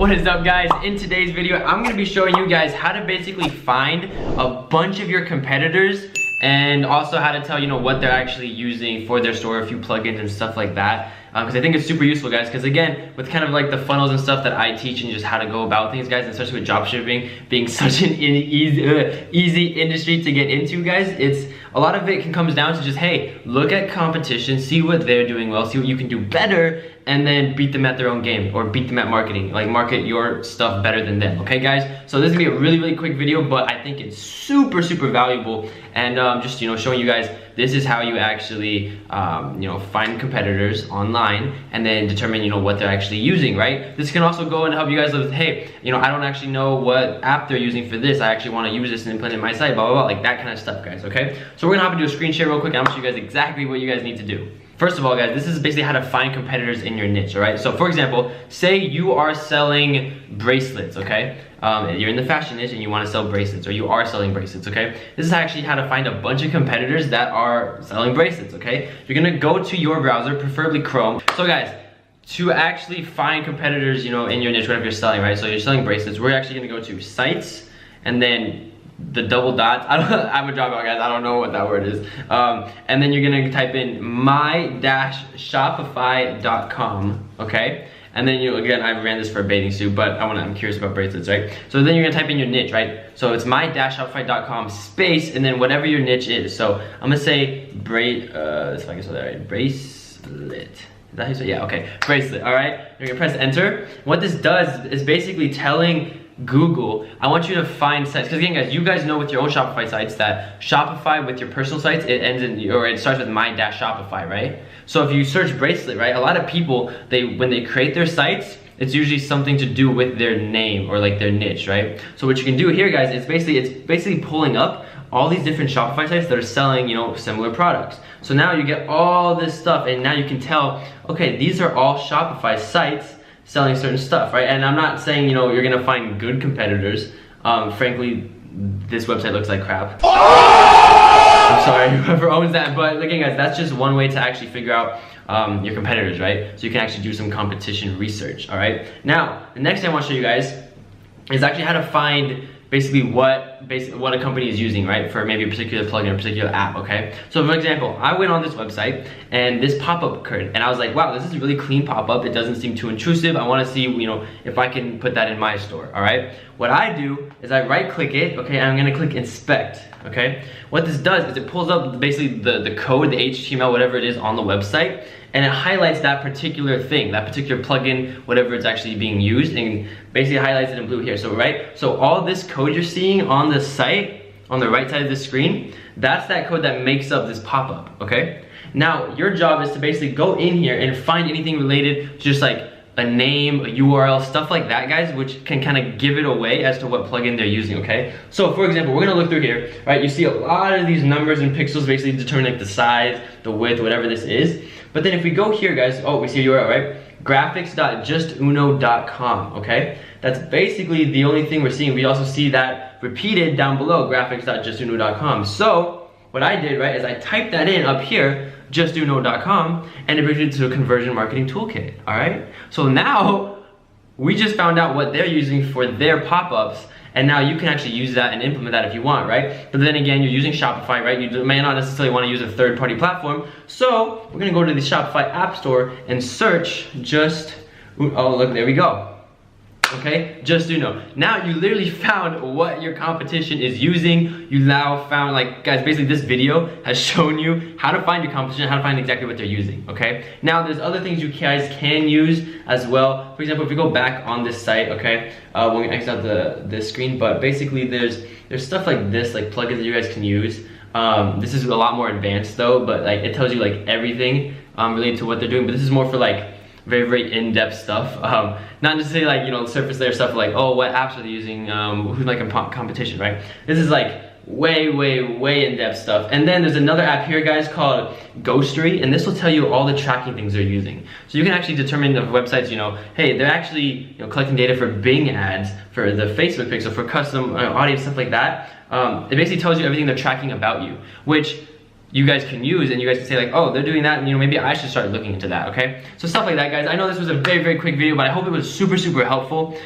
What is up, guys? In today's video, I'm gonna be showing you guys how to basically find a bunch of your competitors and also how to tell, what they're actually using for their store, a few plugins and stuff like that. Because I think it's super useful, guys, because again, with kind of like the funnels and stuff that I teach and just how to go about things, guys, and especially with dropshipping being such an easy industry to get into, guys, a lot of it comes down to just, hey, look at competition, see what they're doing well, see what you can do better, and then beat them at their own game, or beat them at marketing, like market your stuff better than them, okay, guys? So this is gonna be a really quick video, but I think it's super valuable, and just, showing you guys this is how you actually, find competitors online and then determine, what they're actually using, right? This can also go and help you guys with, hey, I don't actually know what app they're using for this. I actually want to use this and implement it in my site, blah, blah, blah, like that kind of stuff, guys, okay? So we're gonna hop into a screen share real quick and I'm gonna show you guys exactly what you guys need to do. First of all, guys, this is basically how to find competitors in your niche, all right? So for example, say you are selling bracelets, okay? You're in the fashion niche and you want to sell bracelets, or you are selling bracelets, okay? This is actually how to find a bunch of competitors that are selling bracelets, okay? You're gonna go to your browser, preferably Chrome. So guys, to actually find competitors, in your niche, whatever you're selling, right? So you're selling bracelets, we're actually gonna go to sites and then the double dots. I'm a dropout, guys, I don't know what that word is. And then you're gonna type in my-shopify.com, okay? And then again, I ran this for a bathing suit, but I'm curious about bracelets, right? So then you're gonna type in your niche, right? So it's my-shopify.com space, and then whatever your niche is. So I'm gonna say if I can say that right, bracelet. Is that how you say? Yeah, okay, bracelet, all right? You're gonna press enter. What this does is basically telling Google, I want you to find sites, because again, guys, you guys know with your own Shopify sites that Shopify with your personal sites, it starts with my-shopify, right? So if you search bracelet, right, a lot of people, when they create their sites, it's usually something to do with their name or like their niche, right? So what you can do here, guys, it's basically pulling up all these different Shopify sites that are selling, similar products. So now you get all this stuff, and now you can tell, okay, these are all Shopify sites selling certain stuff, right? And I'm not saying, you're gonna find good competitors. Frankly, this website looks like crap. I'm sorry, whoever owns that, but again, guys, that's just one way to actually figure out your competitors, right? So you can actually do some competition research, all right? Now, the next thing I want to show you guys is actually how to find basically what a company is using, right? For maybe a particular plugin or a particular app, okay? So for example, I went on this website and this pop-up occurred and I was like, wow, this is a really clean pop-up. It doesn't seem too intrusive. I wanna see, if I can put that in my store, all right? What I do is I right-click it, okay, and I'm gonna click inspect, okay? What this does is it pulls up basically the code, the HTML, whatever it is on the website, and it highlights that particular thing, that particular plugin, whatever it's actually being used, and basically highlights it in blue here. So so all this code you're seeing on the site, on the right side of the screen, that's that code that makes up this pop-up, okay? Now, your job is to basically go in here and find anything related to just like a name, a URL, stuff like that, guys, which can kind of give it away as to what plugin they're using, okay? So for example, we're gonna look through here, right? You see a lot of these numbers and pixels basically determine like the size, the width, whatever this is. But then if we go here, guys, we see a URL, right? graphics.justuno.com, okay? That's basically the only thing we're seeing. We also see that repeated down below, graphics.justuno.com. So what I did, right, is I typed that in up here, justuno.com, and it brings me to a conversion marketing toolkit, all right? So now we just found out what they're using for their pop-ups, and now you can actually use that and implement that if you want, right? But then again, you're using Shopify, right? You may not necessarily want to use a third-party platform. So we're gonna go to the Shopify App Store and search oh, look, there we go. Okay, Jvzoo. Now you literally found what your competition is using. You now found, like, guys, basically this video has shown you how to find your competition, how to find exactly what they're using, okay? Now there's other things you guys can use as well. For example, if we go back on this site, okay, when we exit out this screen, but basically there's stuff like this, like plugins that you guys can use. This is a lot more advanced though, but like it tells you like everything related to what they're doing, but this is more for like very in-depth stuff, not necessarily like surface layer stuff like, oh, what apps are they using, who's like in competition, right? This is like way in-depth stuff. And then there's another app here, guys, called Ghostery, and this will tell you all the tracking things they're using. So you can actually determine the websites, hey, they're actually collecting data for Bing ads, for the Facebook pixel, for custom audience, stuff like that. It basically tells you everything they're tracking about you, which you guys can use, and you guys can say like, oh, they're doing that, and you know, maybe I should start looking into that, okay? So stuff like that, guys. I know this was a very, very quick video, but I hope it was super, super helpful.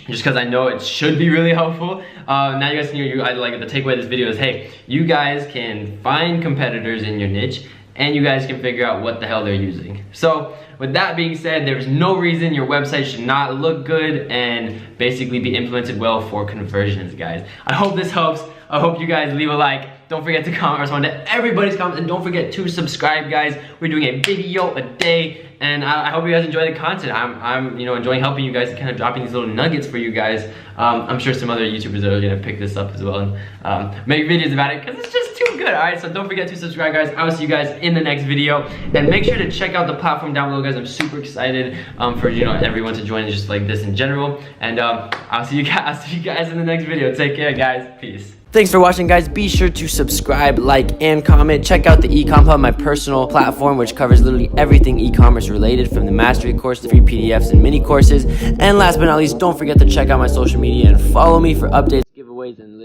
Just because I know it should be really helpful. Now you guys can, like the takeaway of this video is, hey, you guys can find competitors in your niche, and you guys can figure out what the hell they're using. So with that being said, there's no reason your website should not look good and basically be implemented well for conversions, guys. I hope this helps. I hope you guys leave a like. Don't forget to comment, respond to everybody's comments, and don't forget to subscribe, guys. We're doing a video a day, and I hope you guys enjoy the content. I'm you know, enjoying helping you guys and kind of dropping these little nuggets for you guys. I'm sure some other YouTubers are gonna pick this up as well and make videos about it, because it's just too good. All right, so don't forget to subscribe, guys. I will see you guys in the next video, and make sure to check out the platform down below, guys. I'm super excited for, you know, everyone to join just like this in general, and I'll see you guys in the next video. Take care, guys. Peace. Thanks for watching, guys. Be sure to subscribe, like, and comment. Check out the Ecom Hub, my personal platform, which covers literally everything e-commerce related, from the mastery course to free PDFs and mini courses. And last but not least, don't forget to check out my social media and follow me for updates, giveaways, and